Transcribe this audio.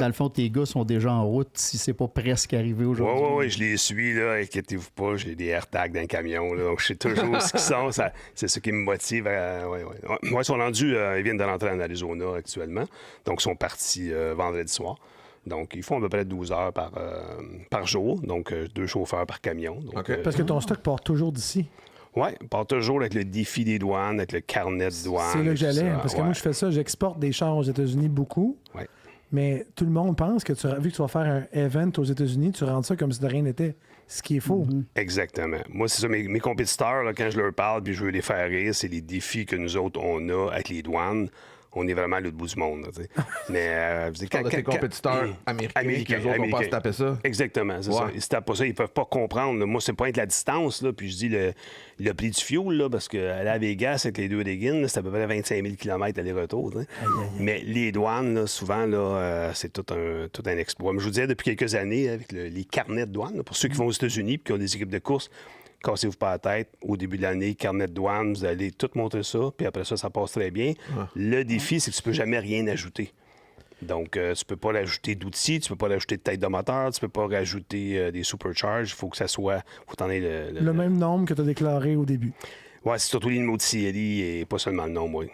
Dans le fond, tes gars sont déjà en route si c'est pas presque arrivé aujourd'hui. Oui, je les suis, là, inquiétez-vous pas, j'ai des AirTags dans le camion, là, donc je sais toujours ce qu'ils sont, c'est ce qui me motive. Ils sont rendus, ils viennent de rentrer en Arizona actuellement, donc ils sont partis vendredi soir. Donc, ils font à peu près 12 heures par jour, donc 2 chauffeurs par camion. Donc, Parce que ton stock part toujours d'ici. Oui, part toujours avec le défi des douanes, avec le carnet de douane. C'est là que j'allais, ça, parce que moi, je fais ça, j'exporte des chars aux États-Unis beaucoup. Ouais. Mais tout le monde pense que vu que tu vas faire un event aux États-Unis, tu rentres ça comme si de rien n'était. Ce qui est faux. Exactement. Moi, c'est ça, mes compétiteurs, là, quand je leur parle puis je veux les faire rire, c'est les défis que nous autres, on a avec les douanes. On est vraiment à l'autre bout du monde. Là, mais quand tes compétiteurs américains, les autres vont pas se taper ça. Exactement, c'est ça. Ils se tapent pas ça, ils peuvent pas comprendre. Là. Moi, c'est pas être la distance, là, puis je dis le prix du fuel, là, parce qu'aller à Vegas avec les deux Reagan, c'est à peu près 25 000 km aller-retour. Mais les douanes, là, souvent, là, c'est tout un exploit. Mais je vous disais, depuis quelques années, avec les carnets de douane, là, pour ceux qui vont aux États-Unis et qui ont des équipes de course, cassez-vous pas la tête. Au début de l'année, carnet de douane, vous allez tout monter ça, puis après ça passe très bien. Le défi, c'est que tu peux jamais rien ajouter. Donc, tu peux pas rajouter d'outils, tu peux pas rajouter de tête de moteur, tu peux pas rajouter des supercharges. Il faut que ça soit... faut t'en aies le même nombre que tu as déclaré au début. Oui, c'est surtout les numéros de série et pas seulement le nombre, oui.